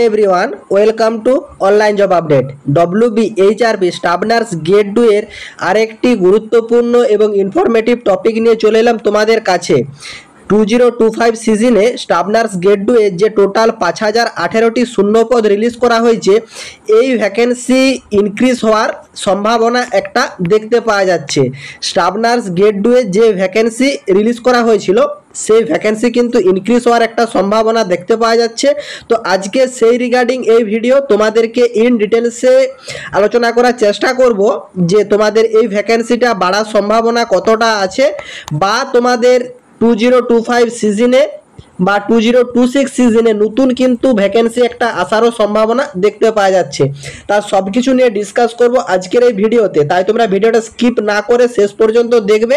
Everyone welcome to online job update WBHRB staff nurse grade 2 এর আরেকটি গুরুত্বপূর্ণ এবং ইনফরমেটিভ টপিক নিয়ে চলে এলাম তোমাদের কাছে। 2025 সিজনে স্টাফ নার্স গ্রেড 2 এর যে টোটাল 5018টি শূন্যপদ রিলিজ করা হয়েছে, এই ভ্যাকেন্সি ইনক্রিজ হওয়ার সম্ভাবনা একটা দেখতে পাওয়া যাচ্ছে। স্টাফ নার্স গ্রেড 2 এর যে ভ্যাকেন্সি রিলিজ করা হয়েছিল সেই ভ্যাকেন্সি কিন্তু ইনক্রিজ হওয়ার একটা সম্ভাবনা দেখতে পাওয়া যাচ্ছে। তো আজকে সেই রিগার্ডিং এই ভিডিও তোমাদেরকে ইন ডিটেলসে আলোচনা করার চেষ্টা করব যে তোমাদের এই ভ্যাকেন্সিটা বাড়ার সম্ভাবনা কতটা আছে, বা তোমাদের 2025 সিজনে বা 2026 সিজনে নতুন কিন্তু ভ্যাকেন্সি একটা আসারও সম্ভাবনা দেখতে পাওয়া যাচ্ছে। তার সব কিছু নিয়ে ডিসকাস করব আজকের এই ভিডিওতে, তাই তোমরা ভিডিওটা স্কিপ না করে শেষ পর্যন্ত দেখবে।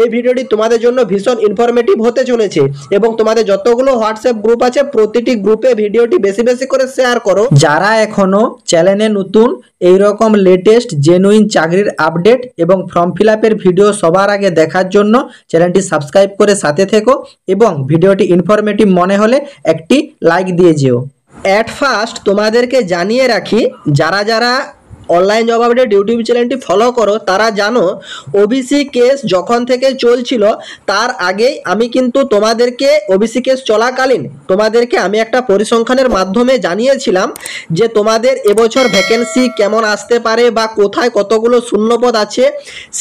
এই ভিডিওটি তোমাদের জন্য ভীষণ ইনফরমেটিভ হতে চলেছে এবং তোমাদের যতগুলো হোয়াটসঅ্যাপ গ্রুপ আছে প্রতিটি গ্রুপে ভিডিওটি বেশি বেশি করে শেয়ার করো। যারা এখনো চ্যানেলে নতুন, এইরকম লেটেস্ট জেনুইন চাকরির আপডেট এবং ফর্ম ফিল আপের ভিডিও সবার আগে দেখার জন্য চ্যানেলটি সাবস্ক্রাইব করে সাথে থেকো এবং ভিডিওটি ইনফরমেটিভ মনে হলে একটি লাইক দিয়ে যেও। অ্যাট ফার্স্ট তোমাদেরকে জানিয়ে রাখি, যারা যারা অনলাইন জব আপডেট ইউটিউব চ্যানেলটি ফলো করো তারা জানো ওবিসি কেস যখন থেকে চলছিল তার আগেই আমি কিন্তু তোমাদেরকে ওবিসি কেস চলাকালীন তোমাদেরকে আমি একটা পরিসংখ্যানের মাধ্যমে জানিয়েছিলাম যে তোমাদের এবছর ভ্যাকেন্সি কেমন আসতে পারে বা কোথায় কতগুলো শূন্যপদ আছে।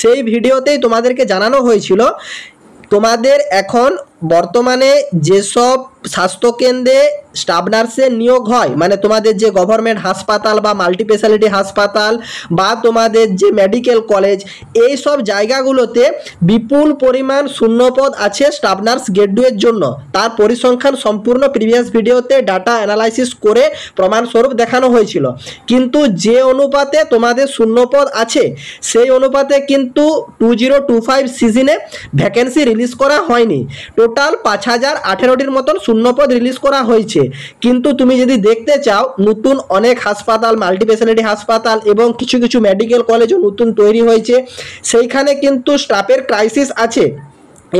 সেই ভিডিওতেই তোমাদেরকে জানানো হয়েছিল তোমাদের এখন বর্তমানে যেসব স্বাস্থ্যকেন্দ্রে স্টাফ নার্সের নিয়োগ হয়, মানে তোমাদের যে গভর্নমেন্ট হাসপাতাল বা মাল্টি স্পেশালিটি হাসপাতাল বা তোমাদের যে মেডিকেল কলেজ, এই সব জায়গাগুলোতে বিপুল পরিমাণ শূন্যপদ আছে স্টাফ নার্স গ্রেড 2 এর জন্য। তার পরিসংখ্যান সম্পূর্ণ প্রিভিয়াস ভিডিওতে ডাটা অ্যানালাইসিস করে প্রমাণস্বরূপ দেখানো হয়েছিল। কিন্তু যে অনুপাতে তোমাদের শূন্যপদ আছে সেই অনুপাতে কিন্তু 2025 সিজনে ভ্যাকেন্সি রিলিজ করা হয়নি। টোটাল 5018টির মতন শূন্যপদ রিলিজ করা হয়েছে। কিন্তু তুমি যদি দেখতে চাও নতুন অনেক হাসপাতাল, মাল্টি স্পেশালিটি হাসপাতাল এবং কিছু কিছু মেডিকেল কলেজও নতুন তৈরি হয়েছে, সেইখানে কিন্তু স্টাফের ক্রাইসিস আছে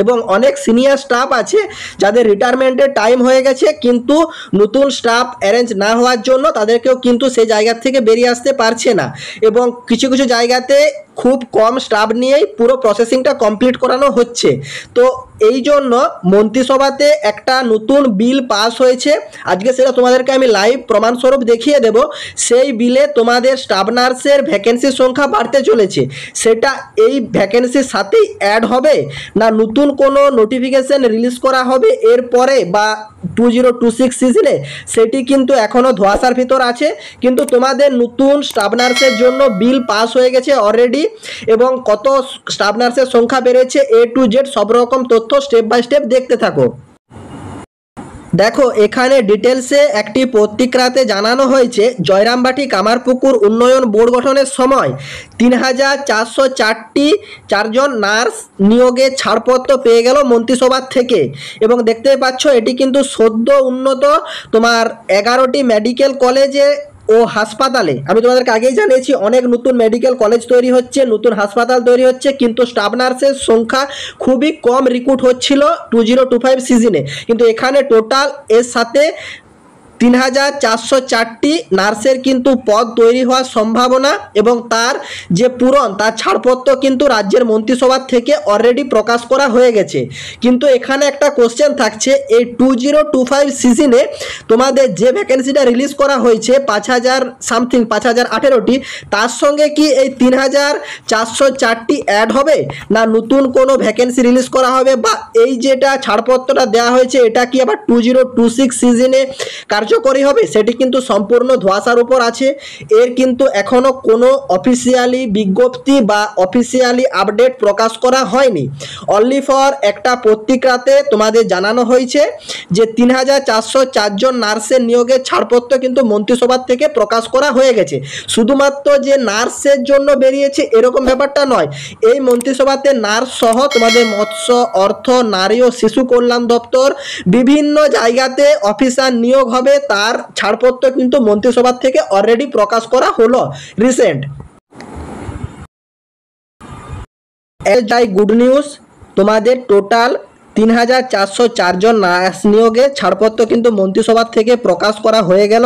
এবং অনেক সিনিয়র স্টাফ আছে যাদের রিটায়ারমেন্টের টাইম হয়ে গেছে, কিন্তু নতুন স্টাফ অ্যারেঞ্জ না হওয়ার জন্য তাদেরকেও কিন্তু সেই জায়গা থেকে বেরিয়ে আসতে পারছে না এবং কিছু কিছু জায়গাতে খুব কম স্টাফ নিয়েই পুরো প্রসেসিংটা কমপ্লিট করানো হচ্ছে। তো এই জন্য মন্ত্রিসভাতে একটা নতুন বিল পাস হয়েছে, আজকে সেটা তোমাদেরকে আমি লাইভ প্রমাণস্বরূপ দেখিয়ে দেব। সেই বিলে তোমাদের স্টাফ নার্সের ভ্যাকেন্সির সংখ্যা বাড়তে চলেছে, সেটা এই ভ্যাকেন্সির সাথেই অ্যাড হবে না নতুন কোনো নোটিফিকেশন রিলিজ করা হবে এরপরে বা 2026 সিজনে, সেটি কিন্তু এখনও ধোঁয়াশার ভিতর আছে। কিন্তু তোমাদের নতুন স্টাফ নার্সের জন্য বিল পাস হয়ে গেছে অলরেডি এবং কত স্টাফ নার্সের সংখ্যা বেড়েছে A to Z সব রকম তথ্য স্টেপ বাই স্টেপ দেখতে থাকো। দেখো এখানে ডিটেলসে একটি পত্রিকাতে জানানো হয়েছে জয়রামবাটি কামারপুকুর উন্নয়ন বোর্ড গঠনের সময় 3404টি চারজন নার্স নিয়োগে ছাড়পত্র পেয়ে গেল মন্ত্রিসভার থেকে। এবং দেখতে পাচ্ছ এটি কিন্তু সদ্য উন্নত তোমার 11টি মেডিকেল কলেজে ও হাসপাতালে, আমি তোমাদেরকে আগেই জানিয়েছি অনেক নতুন মেডিকেল কলেজ তৈরি হচ্ছে, নতুন হাসপাতাল তৈরি হচ্ছে, কিন্তু স্টাফ নার্সের সংখ্যা খুবই কম রিক্রুট হচ্ছিল 2025 সিজনে। কিন্তু এখানে টোটাল এর সাথে 3404টি নার্সের কিন্তু পদ তৈরি হওয়ার সম্ভাবনা এবং তার যে পূরণ তার ছাড়পত্র কিন্তু রাজ্যের মন্ত্রিসভার থেকে অলরেডি প্রকাশ করা হয়ে গেছে। কিন্তু এখানে একটা কোশ্চেন থাকছে, এই 2025 সিজনে তোমাদের যে ভ্যাকেন্সিটা রিলিজ করা হয়েছে 5018টি, তার সঙ্গে কি এই 3404টি অ্যাড হবে না নতুন কোনো ভ্যাকেন্সি রিলিজ করা হবে, বা এই যেটা ছাড়পত্রটা দেওয়া হয়েছে এটা কি আবার 2026 সিজনে কার্যকরী হবে, সেটি কিন্তু সম্পূর্ণ ধোঁয়াশার উপর আছে। এর কিন্তু এখনো কোনো অফিসিয়ালি বিজ্ঞপ্তি বা অফিসিয়ালি আপডেট প্রকাশ করা হয়নি। অনলি ফর একটা পত্রিকাতে তোমাদের জানানো হয়েছে যে 3404 জন নার্সের নিয়োগের ছাড়পত্র কিন্তু মন্ত্রিসভার থেকে প্রকাশ করা হয়ে গেছে। শুধুমাত্র যে নার্সের জন্য বেরিয়েছে এরকম ব্যাপারটা নয়, এই মন্ত্রিসভাতে নার্স সহ তোমাদের মৎস্য, অর্থ, নারী ও শিশু কল্যাণ দপ্তর বিভিন্ন জায়গাতে অফিসার নিয়োগ হবে, তার ছাড়পত্র কিন্তু মন্ত্রিসভা থেকে অলরেডি প্রকাশ করা হলো রিসেন্ট। এর যাই গুড নিউজ, তোমাদের টোটাল 3,404 জন নার্স নিয়োগে ছাড়পত্র কিন্তু মন্ত্রিসভা থেকে প্রকাশ করা হয়ে গেল।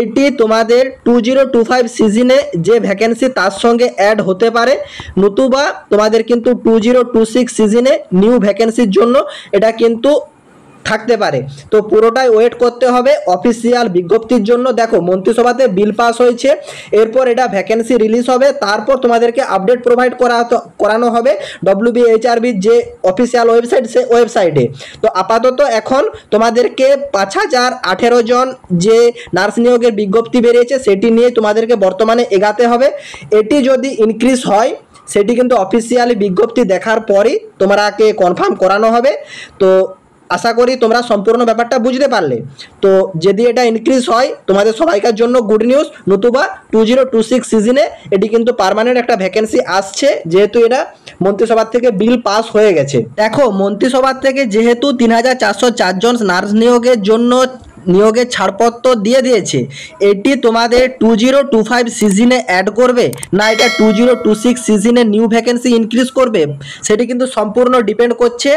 এটি তোমাদের 2025 সিজনে যে ভ্যাকেন্সি তার সঙ্গে অ্যাড হতে পারে, নতুবা তোমাদের কিন্তু 2026 সিজনে নিউ ভ্যাকেন্সির জন্য এটা কিন্তু থাকতে পারে। তো পুরোটাই ওয়েট করতে হবে অফিসিয়াল বিজ্ঞপ্তির জন্য। দেখো মন্ত্রিসভাতে বিল পাস হয়েছে, এরপর এটা ভ্যাকেন্সি রিলিজ হবে, তারপর তোমাদেরকে আপডেট প্রোভাইড করানো হবে WBHRB যে অফিসিয়াল ওয়েবসাইট, সে ওয়েবসাইটে। তো আপাতত এখন তোমাদেরকে 5,018 জন যে নার্স নিয়োগের বিজ্ঞপ্তি বেরিয়েছে সেটি নিয়ে তোমাদেরকে বর্তমানে এগাতে হবে। এটি যদি ইনক্রিজ হয় সেটি কিন্তু অফিসিয়ালি বিজ্ঞপ্তি দেখার পরই তোমাকে কনফার্ম করানো হবে। তো আশা করি তোমরা সম্পূর্ণ ব্যাপারটা বুঝতে পারলে। তো যদি এটা ইনক্রিজ হয় তোমাদের সবাইকার জন্য গুড নিউজ, নতুবা 2026 সিজনে এটি কিন্তু পার্মানেন্ট একটা ভ্যাকেন্সি আসছে, যেহেতু এটা মন্ত্রিসভা থেকে বিল পাস হয়ে গেছে। দেখো মন্ত্রিসভা থেকে যেহেতু 3,404 জন নার্স নিয়োগের ছাড়পত্র দিয়ে দিয়েছে, এটি তোমাদের 2025 সিজনে অ্যাড করবে না এটা 2026 সিজনে নিউ ভ্যাকেন্সি ইনক্রিজ করবে, সেটি কিন্তু সম্পূর্ণ ডিপেন্ড করছে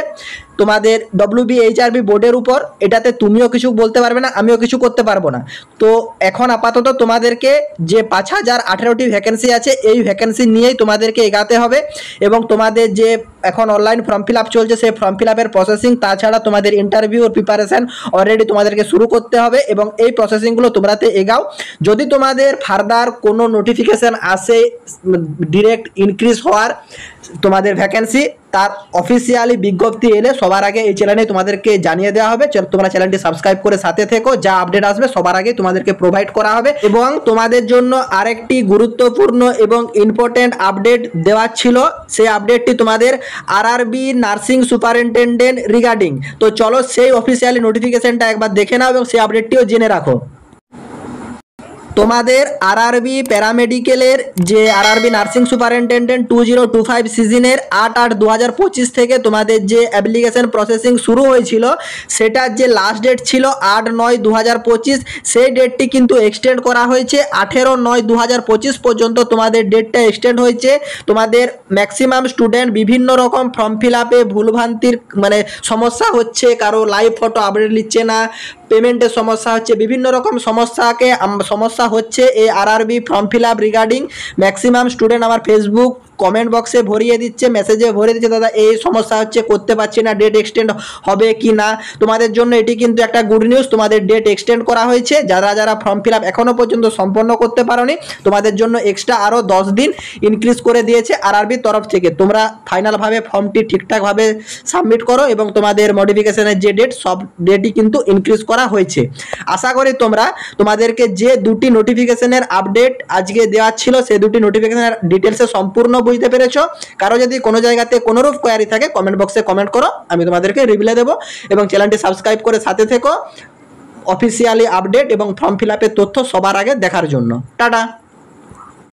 তোমাদের WBHRB বোর্ডের উপর। এটাতে তুমিও কিছু বলতে পারবে না, আমিও কিছু করতে পারবো না। তো এখন আপাতত তোমাদেরকে যে 5,018টি ভ্যাকেন্সি আছে এই ভ্যাকেন্সি নিয়েই তোমাদেরকে এগাতে হবে, এবং তোমাদের যে এখন অনলাইন ফর্ম ফিল আপ চলছে সেই ফর্ম ফিল আপের প্রসেসিং, তাছাড়া তোমাদের ইন্টারভিউর প্রিপারেশান অলরেডি তোমাদেরকে শুরু করতে হবে, এবং এই প্রসেসিংগুলো তোমরাতে এগাও। যদি তোমাদের ফার্দার কোনো নোটিফিকেশান আসে ডিরেক্ট ইনক্রিজ হওয়ার তোমাদের ভ্যাকেন্সি, তার অফিসিয়ালি বিজ্ঞপ্তি এলে সবার আগে এই চ্যানেলে তোমাদেরকে জানিয়ে দেওয়া হবে। তোমরা চ্যানেলটি সাবস্ক্রাইব করে সাথে থেকো, যা আপডেট আসবে সবার আগে তোমাদেরকে প্রোভাইড করা হবে। এবং তোমাদের জন্য আরেকটি গুরুত্বপূর্ণ এবং ইম্পর্টেন্ট আপডেট দেওয়ার ছিল, সেই আপডেটটি তোমাদের RRB নার্সিং সুপারিনটেন্ডেন্ট রিগার্ডিং। তো চলো সেই অফিসিয়ালি নোটিফিকেশনটা একবার দেখে নাও এবং সেই আপডেটটিও জেনে রাখো। তোমাদের RRB প্যারামেডিকেলের যে RRB নার্সিং সুপারিনটেন্ডেন্ট 2025 সিজনের 8/8/2025 থেকে তোমাদের যে অ্যাপ্লিকেশন প্রসেসিং শুরু হয়েছিল, সেটার যে লাস্ট ডেট ছিল 8/9/2025, সেই ডেটটি কিন্তু এক্সটেন্ড করা হয়েছে 18/9/2025 পর্যন্ত তোমাদের ডেটটা এক্সটেন্ড হয়েছে। তোমাদের ম্যাক্সিমাম স্টুডেন্ট বিভিন্ন রকম ফর্ম ফিল আপে ভুলভ্রান্তির সমস্যা হচ্ছে, কারো লাইভ ফটো আপডেট নিচ্ছে না, পেমেন্টের সমস্যা হচ্ছে, বিভিন্ন রকম সমস্যা হচ্ছে এই RRB form fill up regarding. Maximum student আমার ফেসবুক কমেন্ট বক্সে ভরিয়ে দিচ্ছে, মেসেজে ভরিয়ে দিচ্ছে, দাদা এই সমস্যা হচ্ছে, করতে পারছি না, ডেট এক্সটেন্ড হবে কি না। তোমাদের জন্য এটি কিন্তু একটা গুড নিউজ, তোমাদের ডেট এক্সটেন্ড করা হয়েছে। যারা ফর্ম ফিল আপ এখনও পর্যন্ত সম্পন্ন করতে পারোনি, তোমাদের জন্য এক্সট্রা আরও 10 দিন ইনক্রিজ করে দিয়েছে RRBর তরফ থেকে। তোমরা ফাইনালভাবে ফর্মটি ঠিকঠাকভাবে সাবমিট করো, এবং তোমাদের মডিফিকেশনের যে ডেট সব ডেটই কিন্তু ইনক্রিজ করা হয়েছে। আশা করি তোমাদেরকে যে দুটি নোটিফিকেশনের আপডেট আজকে দেওয়া ছিল সেই দুটি নোটিফিকেশনের ডিটেলসে সম্পূর্ণ বুঝতে পেরেছো। কারো যদি কোনো জায়গাতে কোনোরূপ কোয়ারি থাকে কমেন্ট বক্সে কমেন্ট করো, আমি তোমাদেরকে রিপ্লাই দেবো। এবং চ্যানেলটি সাবস্ক্রাইব করে সাথে থেকো অফিসিয়ালি আপডেট এবং ফর্ম ফিল আপের তথ্য সবার আগে দেখার জন্য। টাটা।